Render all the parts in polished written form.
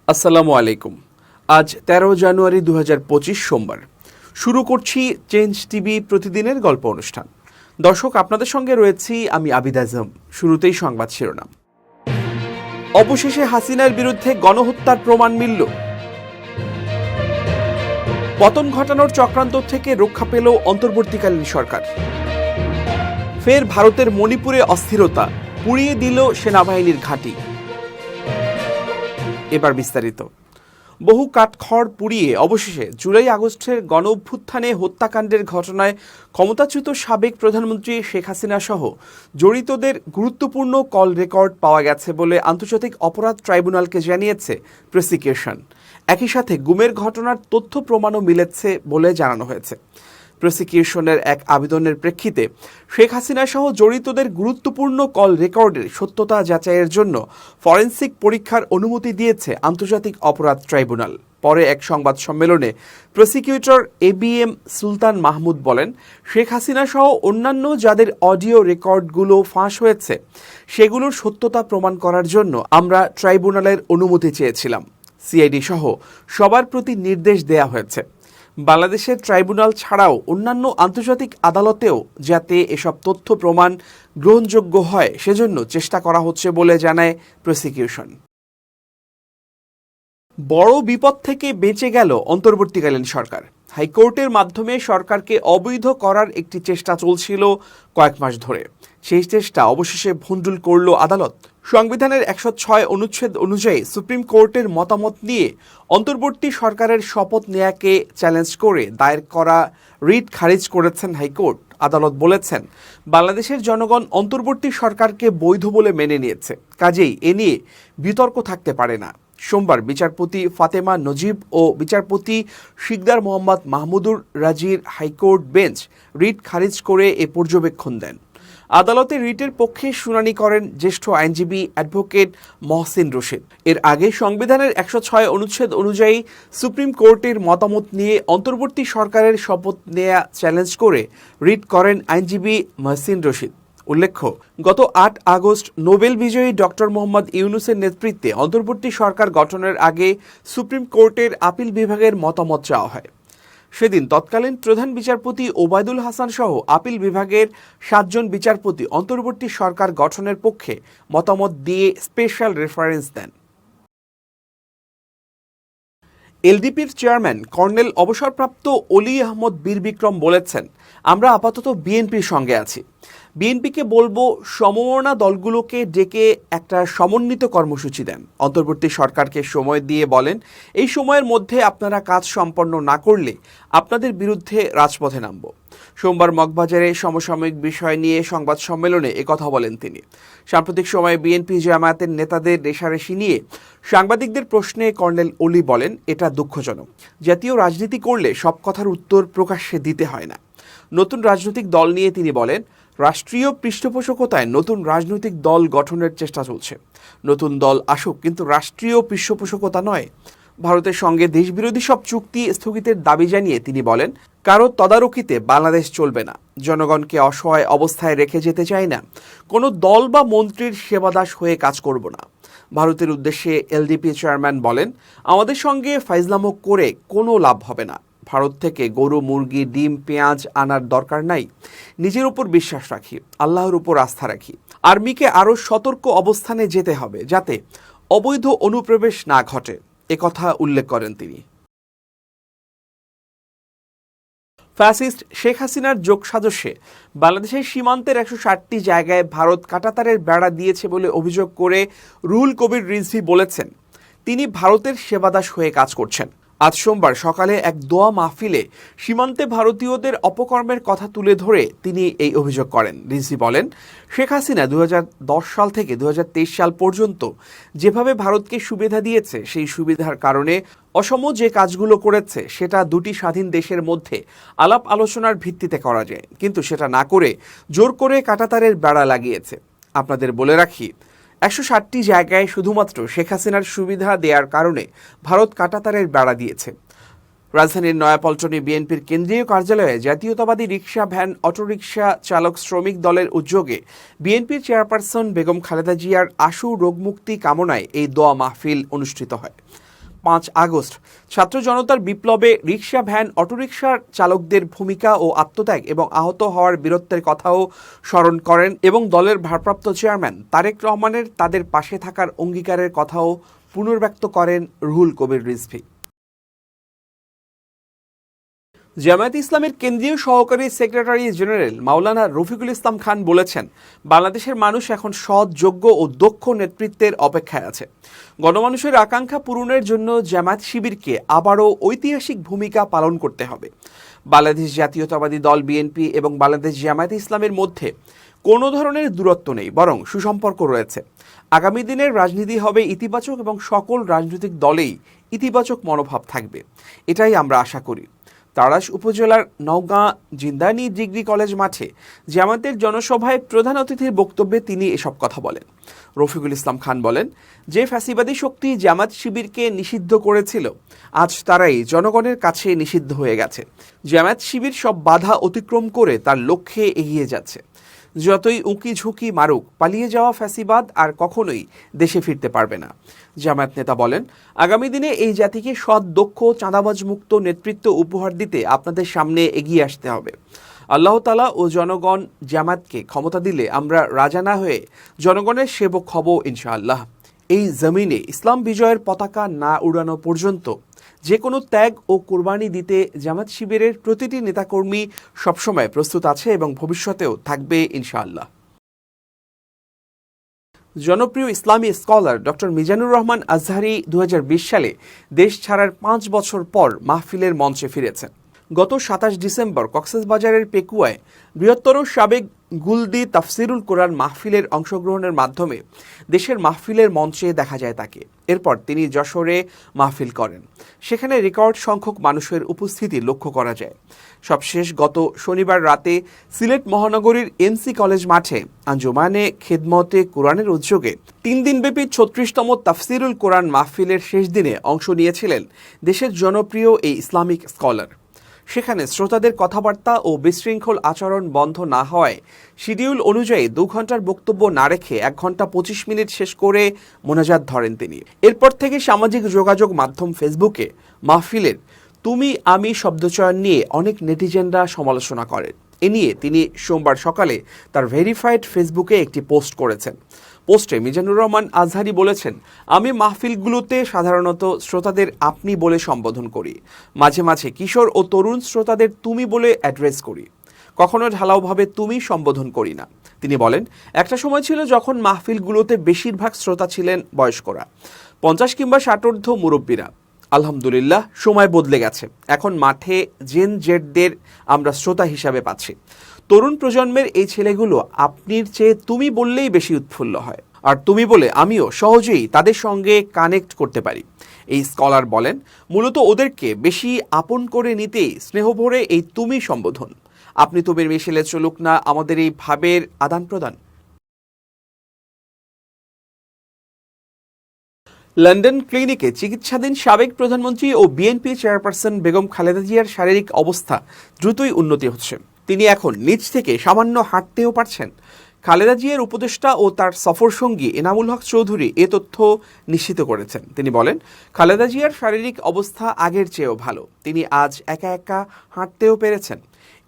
আসসালামু আলাইকুম। আজ ১৩ জানুয়ারি ২০২৫ সোমবার। শুরু করছি চেঞ্জ টিভি প্রতিদিনের গল্প অনুষ্ঠান। দর্শক, আপনাদের সঙ্গে রয়েছি আমি আবিদ আজম। শুরুতেই সংবাদ শিরোনাম। অবশেষে হাসিনার বিরুদ্ধে গণহত্যার প্রমাণ মিলল। পতন ঘটানোর চক্রান্ত থেকে রক্ষা পেল অন্তর্বর্তীকালীন সরকার। ফের ভারতের মণিপুরে অস্থিরতা, পুড়িয়ে দিল সেনাবাহিনীর ঘাঁটি। এবার বিস্তারিত। বহু কাঠখড় পুড়িয়ে অবশেষে জুলাই আগস্টের গণ অভ্যুত্থানে হত্যাকাণ্ডের ঘটনায় ক্ষমতাচ্যুত সাবেক প্রধানমন্ত্রী শেখ হাসিনা সহ জড়িতদের গুরুত্বপূর্ণ কল রেকর্ড পাওয়া গেছে বলে আন্তর্জাতিক অপরাধ ট্রাইব্যুনালকে জানিয়েছে প্রসিকিউশন। একই সাথে গুমের ঘটনার তথ্য প্রমাণও মিলেছে বলে জানানো হয়েছে। প্রসিকিউশনের এক আবেদনের প্রেক্ষিতে শেখ হাসিনা সহ জড়িতদের গুরুত্বপূর্ণ কল রেকর্ডের সত্যতা যাচাইয়ের জন্য ফরেনসিক পরীক্ষার অনুমতি দিয়েছে আন্তর্জাতিক অপরাধ ট্রাইব্যুনাল। পরে এক সংবাদ সম্মেলনে প্রসিকিউটর ABM সুলতান মাহমুদ বলেন, শেখ হাসিনা সহ অন্যান্য যাদের অডিও রেকর্ডগুলো ফাঁস হয়েছে সেগুলোর সত্যতা প্রমাণ করার জন্য আমরা ট্রাইব্যুনালের অনুমতি চেয়েছিলাম। CID সহ সবার প্রতি নির্দেশ দেয়া হয়েছে। বাংলাদেশের ট্রাইব্যুনাল ছাড়াও অন্যান্য আন্তর্জাতিক আদালতেও যাতে এসব তথ্য প্রমাণ গ্রহণযোগ্য হয় সেজন্য চেষ্টা করা হচ্ছে বলে জানায় প্রসিকিউশন। বড় বিপদ থেকে বেঁচে গেল অন্তর্বর্তীকালীন সরকার। হাইকোর্টের মাধ্যমে সরকারকে অবৈধ করার একটি চেষ্টা চলছিল কয়েক মাস ধরে। সেই চেষ্টা অবশেষে ভণ্ডুল করল আদালত। সংবিধানের ১০৬ অনুচ্ছেদ অনুযায়ী সুপ্রিম কোর্টের মতামত নিয়ে অন্তর্বর্তী সরকারের শপথ নেয়াকে চ্যালেঞ্জ করে দায়ের করা রিট খারিজ করেছেন হাইকোর্ট। আদালত বলেছেন, বাংলাদেশের জনগণ অন্তর্বর্তী সরকারকে বৈধ বলে মেনে নিয়েছে, কাজেই এ নিয়ে বিতর্ক থাকতে পারে না। সোমবার বিচারপতি ফাতেমা নজিব ও বিচারপতি শিকদার মোহাম্মদ মাহমুদুর রাজির হাইকোর্ট বেঞ্চ রিট খারিজ করে এ পর্যবেক্ষণ দেন। আদালতে রিটের পক্ষে শুনানি করেন জ্যেষ্ঠ আইনজীবী অ্যাডভোকেট মহসিন রশিদ। এর আগে সংবিধানের ১০৬ অনুচ্ছেদ অনুযায়ী সুপ্রিম কোর্টের মতামত নিয়ে অন্তর্বর্তী সরকারের শপথ নেয়া চ্যালেঞ্জ করে রিট করেন আইনজীবী মহসিন রশিদ। উল্লেখ্য, গত ৮ আগস্ট নোবেল বিজয়ী ডক্টর মোহাম্মদ ইউনূসের নেতৃত্বে অন্তর্বর্তী সরকার গঠনের আগে সুপ্রিম কোর্টের আপিল বিভাগের মতামত চাওয়া হয়। সেদিন তৎকালীন প্রধান বিচারপতি ওবায়দুল হাসান সহ আপিল বিভাগের ৭ জন বিচারপতি অন্তর্বর্তী সরকার গঠনের পক্ষে মতামত দিয়ে স্পেশাল রেফারেন্স দেন। এলডিপির চেয়ারম্যান কর্নেল অবসরপ্রাপ্ত অলি আহমদ বীর বিক্রম বলেছেন, আমরা আপাতত বিএনপির সঙ্গে আছি। বিএনপিকে বলবো সমমনা দলগুলোকে ডেকে একটা সমন্বিত কর্মসূচি দেন। অন্তর্বর্তী সরকারকে সময় দিয়ে বলেন, এই সময়ের মধ্যে আপনারা কাজ সম্পন্ন না করলে আপনাদের বিরুদ্ধে রাজপথে নামব। সোমবার মগবাজারে সমসাময়িক বিষয় নিয়ে সংবাদ সম্মেলনে একথা বলেন তিনি। সাম্প্রতিক সময়ে বিএনপি জামায়াতের নেতাদের রেষারেষি নিয়ে সাংবাদিকদের প্রশ্নে কর্নেল অলি বলেন, এটা দুঃখজনক। জাতীয় রাজনীতি করলে সব কথার উত্তর প্রকাশ্যে দিতে হয় না। নতুন রাজনৈতিক দল নিয়ে তিনি বলেন, রাষ্ট্রীয় পৃষ্ঠপোষকতায় নতুন রাজনৈতিক দল গঠনের চেষ্টা চলছে। নতুন দল আসুক, কিন্তু রাষ্ট্রীয় পৃষ্ঠপোষকতা নয়। ভারতের সঙ্গে দেশবিরোধী সব চুক্তি স্থগিতের দাবি জানিয়ে তিনি বলেন, কারো তদারকিতে বাংলাদেশ চলবে না। জনগণকে অসহায় অবস্থায় রেখে যেতে চাই না। কোনো দল বা মন্ত্রীর সেবাদাস হয়ে কাজ করব না। ভারতের উদ্দেশ্যে এলডিপি চেয়ারম্যান বলেন, আমাদের সঙ্গে ফাইজলামো করে কোনো লাভ হবে না। ভারত থেকে গরু, মুরগি, ডিম, পেঁয়াজ আনার দরকার নাই। নিজের উপর বিশ্বাস রাখি, আল্লাহর উপর আস্থা রাখি। আর্মিকে আরও সতর্ক অবস্থানে যেতে হবে যাতে অবৈধ অনুপ্রবেশ না ঘটে, একথা উল্লেখ করেন তিনি। ফ্যাসিস্ট শেখ হাসিনার যোগসাজশে বাংলাদেশের সীমান্তের ১৬০টি জায়গায় ভারত কাঁটাতারের বেড়া দিয়েছে বলে অভিযোগ করে রুহুল কবির রিজভী বলেছেন, তিনি ভারতের সেবাদাস হয়ে কাজ করছেন। আজ সোমবার সকালে এক দোয়া মাহফিলে সীমান্তে ভারতীয়দের অপকর্মের কথা তুলে ধরে তিনি এই অভিযোগ করেন। রিজভী বলেন, শেখ হাসিনা ২০১০ সাল থেকে ২০২৩ সাল পর্যন্ত যেভাবে ভারতকে সুবিধা দিয়েছে, সেই সুবিধার কারণে অসম যে কাজগুলো করেছে সেটা দুটি স্বাধীন দেশের মধ্যে আলাপ আলোচনার ভিত্তিতে করা যায়, কিন্তু সেটা না করে জোর করে কাঁটাতারের বেড়া লাগিয়েছে। আপনাদের বলে রাখি, ১৬০টি জায়গায় শুধুমাত্র শেখ হাসিনার সুবিধা দেওয়ার কারণে ভারত কাঁটাতারের বেড়া দিয়েছে। রাজধানীর নয়াপল্টনে বিএনপির কেন্দ্রীয় কার্যালয়ে জাতীয়তাবাদী রিকশা, ভ্যান, অটোরিকশা চালক শ্রমিক দলের উদ্যোগে বিএনপির চেয়ারপারসন বেগম খালেদা জিয়ার আশু রোগমুক্তি কামনায় এই দোয়া মাহফিল অনুষ্ঠিত হয়। 5 আগস্ট ছাত্র জনতার বিপ্লবে রিকশা, ভ্যান, অটোরিকশার চালকদের ভূমিকা ও আত্মত্যাগ এবং আহত হওয়ার বীরত্বের কথাও স্মরণ করেন এবং দলের ভারপ্রাপ্ত চেয়ারম্যান তারেক রহমানের তাদের পাশে থাকার অঙ্গীকারের কথাও পুনর্ব্যক্ত করেন রুহুল কবির রিজভী। জামায়াতে ইসলামের কেন্দ্রীয় সহকারী সেক্রেটারি জেনারেল মাওলানা রফিকুল ইসলাম খান বলেছেন, বাংলাদেশের মানুষ এখন সৎ, যোগ্য ও দক্ষ নেতৃত্বের অপেক্ষায় আছে। গণমানুষের আকাঙ্ক্ষা পূরণের জন্য জামায়াত শিবিরকে আবারও ঐতিহাসিক ভূমিকা পালন করতে হবে। বাংলাদেশ জাতীয়তাবাদী দল বিএনপি এবং বাংলাদেশ জামায়াতে ইসলামের মধ্যে কোনো ধরনের দূরত্ব নেই, বরং সুসম্পর্ক রয়েছে। আগামী দিনের রাজনীতি হবে ইতিবাচক এবং সকল রাজনৈতিক দলেই ইতিবাচক মনোভাব থাকবে, এটাই আমরা আশা করি। তাড়াশ উপজেলার নওগাঁ জিন্দানি ডিগ্রি কলেজ মাঠে জামায়াতের জনসভায় প্রধান অতিথির বক্তব্যে তিনি এসব কথা বলেন। রফিকুল ইসলাম খান বলেন, যে ফ্যাসিবাদী শক্তি জামায়াত শিবিরকে নিষিদ্ধ করেছিল, আজ তারাই জনগণের কাছে নিষিদ্ধ হয়ে গেছে। জামায়াত শিবির সব বাধা অতিক্রম করে তার লক্ষ্যে এগিয়ে যাচ্ছে। যতই উঁকি ঝুঁকি মারুক, পালিয়ে যাওয়া ফ্যাসিবাদ আর কখনোই দেশে ফিরতে পারবে না। জামায়াত নেতা বলেন, আগামী দিনে এই জাতিকে সৎ, দক্ষ, চাঁদাবাজ মুক্ত নেতৃত্ব উপহার দিতে আপনাদের সামনে এগিয়ে আসতে হবে। আল্লাহ তাআলা ও জনগণ জামায়াতকে ক্ষমতা দিলে আমরা রাজা না হয়ে জনগণের সেবক হব ইনশাআল্লাহ। এই জমিনে ইসলাম বিজয়ের পতাকা না উড়ানো পর্যন্ত যে কোনো ত্যাগ ও কোরবানি দিতে জামায়াত শিবিরের প্রতিটি নেতাকর্মী সবসময় প্রস্তুত আছে এবং ভবিষ্যতেও থাকবে ইনশাআল্লাহ। জনপ্রিয় ইসলামী স্কলার ডক্টর মিজানুর রহমান আজহারি 2020 সালে দেশ ছাড়ার 5 বছর পর মাহফিলের মঞ্চে ফিরেছেন। গত 27 ডিসেম্বর কক্সবাজারের পেকুয়ায় বৃহত্তর সাবেক গুলদি তাফসিরুল কোরআন মাহফিলের অংশগ্রহণের মাধ্যমে দেশের মাহফিলের মঞ্চে দেখা যায় তাকে। এরপর তিনি যশোরে মাহফিল করেন, সেখানে রেকর্ড সংখ্যক মানুষের উপস্থিতি লক্ষ্য করা যায়। সবশেষ গত শনিবার রাতে সিলেট মহানগরীর এমসি কলেজ মাঠে আঞ্জুমানে খেদমতে কোরআনের উদ্যোগে 3 দিনব্যাপী 36তম তাফসিরুল কোরআন মাহফিলের শেষ দিনে অংশ নিয়েছিলেন দেশের জনপ্রিয় এই ইসলামিক স্কলার। সেখানে শ্রোতাদের কথাবার্তা ও বিশৃঙ্খল আচরণ বন্ধ না হওয়ায় শিডিউল অনুযায়ী 2 ঘন্টার বক্তব্য না রেখে 1 ঘন্টা 25 মিনিট শেষ করে মোনাজাত ধরেন তিনি। এরপর থেকে সামাজিক যোগাযোগ মাধ্যম ফেসবুকে মাহফিলের তুমি আমি শব্দচয়ন নিয়ে অনেক নেটিজেনরা সমালোচনা করেন। এ নিয়ে তিনি সোমবার সকালে তার ভেরিফাইড ফেসবুকে একটি পোস্ট করেছেন। পোস্টে মিজানুর রহমান আজহারি বলেছেন, আমি মাহফিলগুলোতে সাধারণত শ্রোতাদের আপনি বলে সম্বোধন করি, মাঝে মাঝে কিশোর ও তরুণ শ্রোতাদের তুমি বলে অ্যাড্রেস করি, কখনো ঢালাওভাবে তুমি সম্বোধন করি না। তিনি বলেন, একটা সময় ছিল যখন মাহফিলগুলোতে বেশিরভাগ শ্রোতা ছিলেন বয়স্করা, 50 কিংবা 60 মুরব্বীরা। আলহামদুলিল্লাহ, সময় বদলে গেছে। এখন মাঠে জেন জেডদের আমরা শ্রোতা হিসাবে পাচ্ছি। তরুণ প্রজন্মের এই ছেলেগুলো আপনির চেয়ে তুমি বললেই বেশি উৎফুল্ল হয়, আর তুমি বলে আমিও সহজেই তাদের সঙ্গে কানেক্ট করতে পারি। এই স্কলার বলেন, মূলত ওদেরকে বেশি আপন করে নিতেই স্নেহভরে এই তুমি সম্বোধন। আপনি তুমির মিশেলে চলুক না আমাদের এই ভাবের আদান প্রদান। লন্ডন ক্লিনিকে চিকিৎসাধীন সাবেক প্রধানমন্ত্রী ও বিএনপি চেয়ারপারসন বেগম খালেদা জিয়ার শারীরিক অবস্থা দ্রুতই উন্নতি হচ্ছে। তিনি এখন নিজ থেকে সামান্য হাঁটতেও পারছেন। খালেদা জিয়ার উপদেষ্টা ও তার সফরসঙ্গী এনামুল হক চৌধুরী এ তথ্য নিশ্চিত করেছেন। তিনি বলেন, খালেদা জিয়ার শারীরিক অবস্থা আগের চেয়েও ভালো। তিনি আজ একা একা হাঁটতেও পেরেছেন।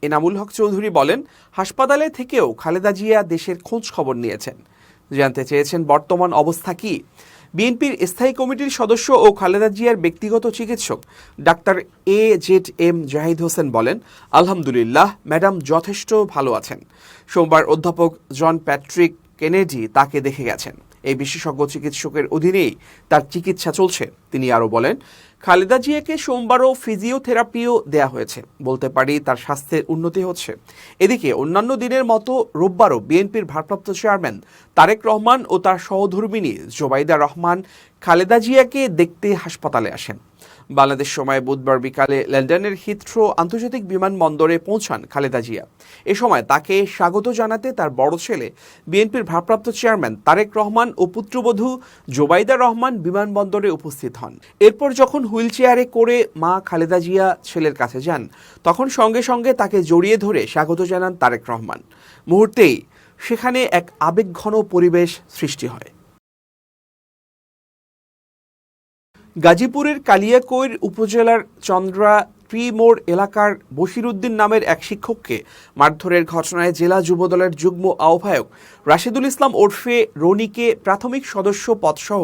এনামুল হক চৌধুরী বলেন, হাসপাতালে থেকেও খালেদা জিয়া দেশের খোঁজ খবর নিয়েছেন। জানতে চেয়েছেন বর্তমান অবস্থা কি। বিএনপির স্থায়ী কমিটির সদস্য ও খালেদা জিয়ার ব্যক্তিগত চিকিৎসক ডাক্তার AZM জাহিদ হোসেন বলেন, আলহামদুলিল্লাহ, ম্যাডাম যথেষ্ট ভালো আছেন। সোমবার অধ্যাপক জন প্যাট্রিক কেনেডি তাকে দেখে গেছেন। এই বিশেষজ্ঞ চিকিৎসকের অধীনেই তার চিকিৎসা চলছে। তিনি আরও বলেন, খালেদা জিয়াকে সোমবারও ফিজিওথেরাপিও দেয়া হয়েছে। বলতে পারি তার স্বাস্থ্যের উন্নতি হচ্ছে। এদিকে অন্যান্য দিনের মতো রোববারও বিএনপির ভারপ্রাপ্ত চেয়ারম্যান তারেক রহমান ও তার সহধর্মিণী জোবাইদা রহমান খালেদা জিয়াকে দেখতে হাসপাতালে আসেন। বাংলাদেশ সময় বুধবার বিকালে লন্ডনের হিথ্রো আন্তর্জাতিক বিমানবন্দরে পৌঁছান খালেদা জিয়া। এ সময় তাকে স্বাগত জানাতে তার বড় ছেলে বিএনপির ভারপ্রাপ্ত চেয়ারম্যান তারেক রহমান ও পুত্রবধূ জোবাইদা রহমান বিমানবন্দরে উপস্থিত হন। এরপর যখন হুইল চেয়ারে করে মা খালেদা জিয়া ছেলের কাছে যান, তখন সঙ্গে সঙ্গে তাকে জড়িয়ে ধরে স্বাগত জানান তারেক রহমান। মুহূর্তেই সেখানে এক আবেগঘন পরিবেশ সৃষ্টি হয়। গাজীপুরের কালিয়াকৈর উপজেলার চন্দ্রা ট্রিমোড় এলাকার বশিরউদ্দিন নামের এক শিক্ষককে মারধরের ঘটনায় জেলা যুবদলের যুগ্ম আহ্বায়ক রাশেদুল ইসলাম ওরফে রনিকে প্রাথমিক সদস্য পদসহ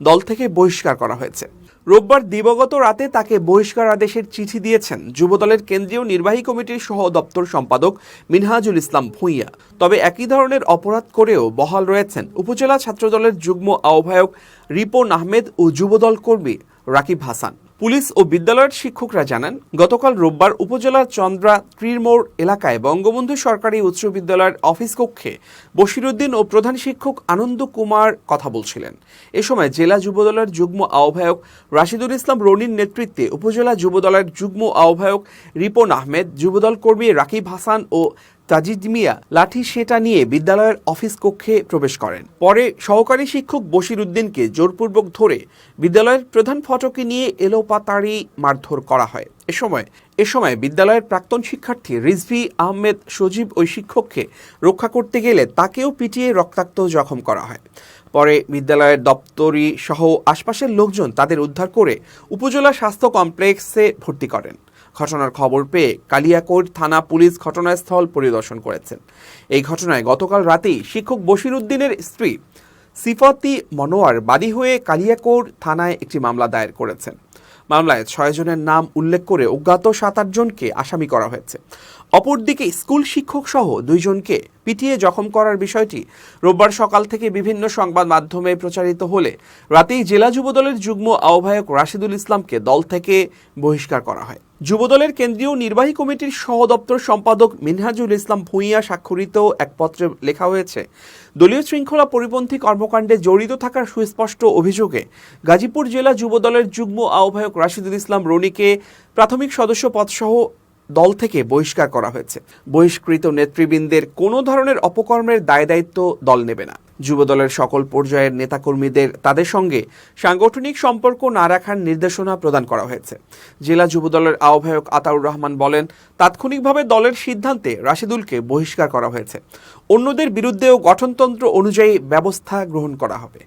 দল থেকে বহিষ্কার করা হয়েছে। রোববার দিবাগত রাতে তাকে বহিষ্কার আদেশের চিঠি দিয়েছেন যুবদলের কেন্দ্রীয় নির্বাহী কমিটির সহ দপ্তর সম্পাদক মিনহাজুল ইসলাম ভূঁইয়া। তবে একই ধরনের অপরাধ করেও বহাল রয়েছেন উপজেলা ছাত্রদলের যুগ্ম আহ্বায়ক রিপন আহমেদ ও যুবদল কর্মী রাকিব হাসান। পুলিশ ও বিদ্যালয়ের শিক্ষকরা জানান, গতকাল রোববার উপজেলার চন্দ্রা ট্রিমোড় এলাকায় বঙ্গবন্ধু সরকারি উচ্চ বিদ্যালয়ের অফিস কক্ষে বশিরউদ্দিন ও প্রধান শিক্ষক আনন্দ কুমার কথা বলছিলেন। এ সময় জেলা যুবদলের যুগ্ম আহ্বায়ক রাশিদুল ইসলাম রনির নেতৃত্বে উপজেলা যুবদলের যুগ্ম আহ্বায়ক রিপন আহমেদ, যুবদল কর্মী রাকিব হাসান ও তাজিদ মিয়া লাঠি সেটা নিয়ে বিদ্যালয়ের অফিস কক্ষে প্রবেশ করেন। পরে সহকারী শিক্ষক বশিরউদ্দিনকে জোরপূর্বক ধরে বিদ্যালয়ের প্রধান ফটকে নিয়ে এলোপাতাড়ি মারধর করা হয়। এ সময় বিদ্যালয়ের প্রাক্তন শিক্ষার্থী রিজভি আহমেদ সজীব ওই শিক্ষককে রক্ষা করতে গেলে তাকেও পিটিয়ে রক্তাক্ত জখম করা হয়। পরে বিদ্যালয়ের দপ্তরি সহ আশপাশের লোকজন তাদের উদ্ধার করে উপজেলা স্বাস্থ্য কমপ্লেক্সে ভর্তি করেন। ঘটনার খবর পেয়ে কালিয়াকৈর থানা পুলিশ ঘটনাস্থল পরিদর্শন করেছেন। এই ঘটনায় গতকাল রাতেই শিক্ষক বশিরউদ্দিনের স্ত্রী সিফাতি মনোয়ার বাদী হয়ে কালিয়াকৈর থানায় একটি মামলা দায়ের করেছেন। মামলায় 6 জনের নাম উল্লেখ করে অজ্ঞাত 7-8 জনকে আসামি করা হয়েছে। অপরদিকে স্কুল শিক্ষক সহ 2 জনকে পিটিয়ে জখম করার বিষয়টি রোববার সকাল থেকে বিভিন্ন সংবাদ মাধ্যমে প্রচারিত হলে রাতেই জেলা যুবদলের যুগ্ম আহ্বায়ক রাশেদুল ইসলামকে দল থেকে বহিষ্কার করা হয়। যুবদলের কেন্দ্রীয় নির্বাহী কমিটির সহ দপ্তর সম্পাদক মিনহাজুল ইসলাম ভূঁইয়া স্বাক্ষরিত এক পত্রে লেখা হয়েছে, দলীয় শৃঙ্খলা পরিপন্থী কর্মকাণ্ডে জড়িত থাকার সুস্পষ্ট অভিযোগে গাজীপুর জেলা যুবদলের যুগ্ম আহ্বায়ক রাশেদুল ইসলাম রনিকে প্রাথমিক সদস্য পদসহ দল থেকে বহিষ্কার করা হয়েছে। বহিষ্কৃত নেতৃবৃন্দের কোনো ধরনের অপকর্মের দায়-দায়িত্ব দল নেবে না। যুবদলের সকল পর্যায়ের নেতাকর্মীদের তাদের সঙ্গে সাংগঠনিক সম্পর্ক না রাখার নির্দেশনা প্রদান করা হয়েছে। জেলা যুবদলের আহ্বায়ক আতাউর রহমান বলেন, তাৎক্ষণিকভাবে দলের সিদ্ধান্তে রাশেদুলকে বহিষ্কার করা হয়েছে। অন্যদের বিরুদ্ধেও গঠনতন্ত্র অনুযায়ী ব্যবস্থা গ্রহণ করা হবে।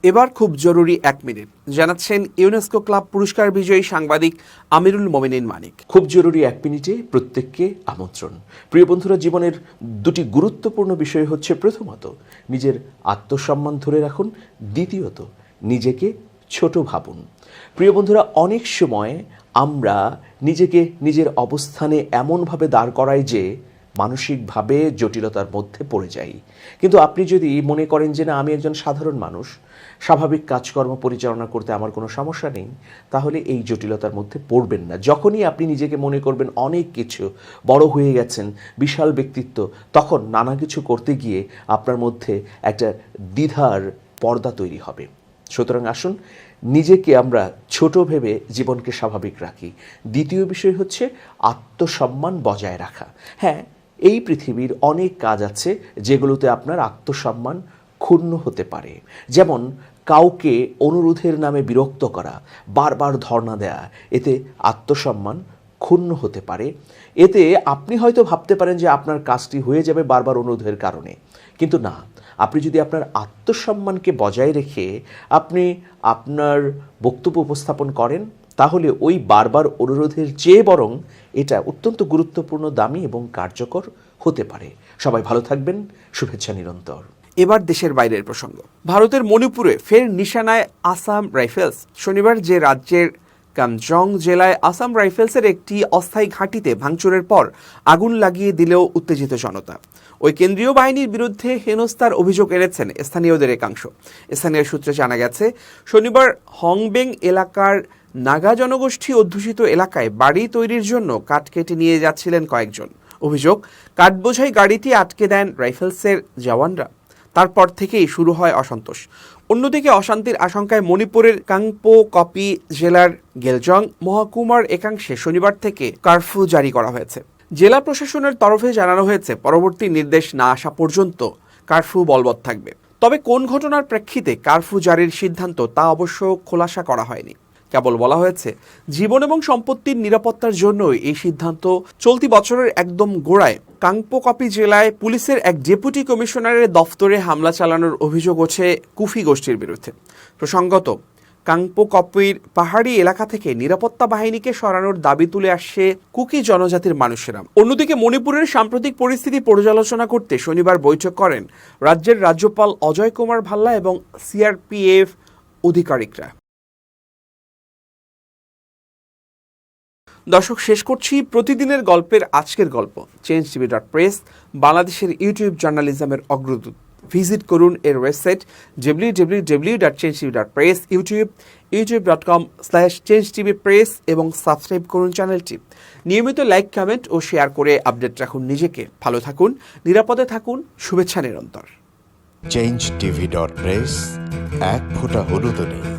এবার খুব জরুরি 1 মিনিট জানাচ্ছেন ইউনেস্কো ক্লাব পুরস্কার বিজয়ী সাংবাদিক আমিরুল মোমিনিন মানিক। খুব জরুরি 1 মিনিটে প্রত্যেককে আমন্ত্রণ। প্রিয় বন্ধুরা, জীবনের 2টি গুরুত্বপূর্ণ বিষয় হচ্ছে, প্রথমত নিজের আত্মসম্মান ধরে রাখুন, দ্বিতীয়ত নিজেকে ছোট ভাবুন। প্রিয় বন্ধুরা, অনেক সময় আমরা নিজেকে নিজের অবস্থানে এমনভাবে দাঁড় করাই যে মানসিকভাবে জটিলতার মধ্যে পড়ে যাই। কিন্তু আপনি যদি মনে করেন যে না, আমি একজন সাধারণ মানুষ, স্বাভাবিক কাজকর্ম পরিচালনা করতে আমার কোনো সমস্যা নেই, তাহলে এই জটিলতার মধ্যে পড়বেন না। যখনই আপনি নিজেকে মনে করবেন অনেক কিছু, বড় হয়ে গেছেন, বিশাল ব্যক্তিত্ব, তখন নানা কিছু করতে গিয়ে আপনার মধ্যে একটা দ্বিধার পর্দা তৈরি হবে। সুতরাং আসুন নিজেকে আমরা ছোট ভেবে জীবনকে স্বাভাবিক রাখি। দ্বিতীয় বিষয় হচ্ছে আত্মসম্মান বজায় রাখা। হ্যাঁ, এই পৃথিবীর অনেক কাজ আছে যেগুলোতে আপনার আত্মসম্মান ক্ষুণ্ণ হতে পারে। যেমন কাউকে অনুরোধের নামে বিরক্ত করা, বারবার ধর্ণা দেয়া, এতে আত্মসম্মান ক্ষুণ্ণ হতে পারে। এতে আপনি হয়তো ভাবতে পারেন যে আপনার কাজটি হয়ে যাবে বারবার অনুরোধের কারণে, কিন্তু না। আপনি যদি আপনার আত্মসম্মানকে বজায় রেখে আপনি আপনার বক্তব্য উপস্থাপন করেন, তাহলে ওই বারবার অনুরোধের চেয়ে বরং এটা অত্যন্ত গুরুত্বপূর্ণ, দামি এবং কার্যকর হতে পারে। সবাই ভালো থাকবেন, শুভেচ্ছা নিরন্তর। এবার দেশের বাইরের প্রসঙ্গ। ভারতের মণিপুরে ফের নিশানায় আসাম রাইফেলস। শনিবার যে রাজ্যের কামজং জেলায় আসাম রাইফেলসের একটি অস্থায়ী ঘাঁটিতে ভাঙচুরের পর আগুন লাগিয়ে দিলেও উত্তেজিত জনতা। ওই কেন্দ্রীয় বাহিনীর বিরুদ্ধে হেনস্থার অভিযোগ এনেছেন স্থানীয়দের একাংশ। স্থানীয় সূত্রে জানা গেছে, শনিবার হংবেং এলাকার নাগা জনগোষ্ঠী অধ্যুষিত এলাকায় বাড়ি তৈরির জন্য কাঠ কেটে নিয়ে যাচ্ছিলেন কয়েকজন। অভিযোগ, কাঠবোঝাই গাড়িটি আটকে দেন রাইফেলসের জওয়ানরা। তারপর থেকেই শুরু হয় অসন্তোষ। অন্যদিকে অশান্তির আশঙ্কায় মণিপুরের কাংপো কপি জেলার গেলজং মহকুমার একাংশে শনিবার থেকে কারফিউ জারি করা হয়েছে। জেলা প্রশাসনের তরফে জানানো হয়েছে, পরবর্তী নির্দেশ না আসা পর্যন্ত কারফিউ বলবৎ থাকবে। তবে কোন ঘটনার প্রেক্ষিতে কারফিউ জারির সিদ্ধান্ত তা অবশ্য খোলাসা করা হয়নি। কেবল বলা হয়েছে জীবন এবং সম্পত্তির নিরাপত্তার জন্যই এই সিদ্ধান্ত। চলতি বছরের একদম গোড়ায় কাংপোকাপি জেলায় পুলিশের এক ডেপুটি কমিশনারের দফতরে হামলা চালানোর অভিযোগ ওঠে কুফি গোষ্ঠীর বিরুদ্ধে। প্রসঙ্গত, কাংপোকাপির পাহাড়ি এলাকা থেকে নিরাপত্তা বাহিনীকে সরানোর দাবি তুলে আসছে কুকি জনজাতির মানুষেরা। অন্যদিকে মণিপুরের সাম্প্রতিক পরিস্থিতি পর্যালোচনা করতে শনিবার বৈঠক করেন রাজ্যের রাজ্যপাল অজয় কুমার ভাল্লা এবং সিআরপিএফ আধিকারিকরা। দর্শক, শেষ করছি প্রতিদিনের গল্পের আজকের গল্প। changetv.press বাংলাদেশের ইউটিউব জার্নালিজমের অগ্রদূত। ভিজিট করুন এর ওয়েবসাইট www.changetv.press, youtube.com/changetvpress এবং সাবস্ক্রাইব করুন চ্যানেলটি। নিয়মিত লাইক, কমেন্ট ও শেয়ার করে আপডেট রাখুন নিজেকে। ভালো থাকুন, নিরাপদে থাকুন, শুভেচ্ছা নিরন্তর। changetv.press, এক ফোঁটা হলুদও নেই।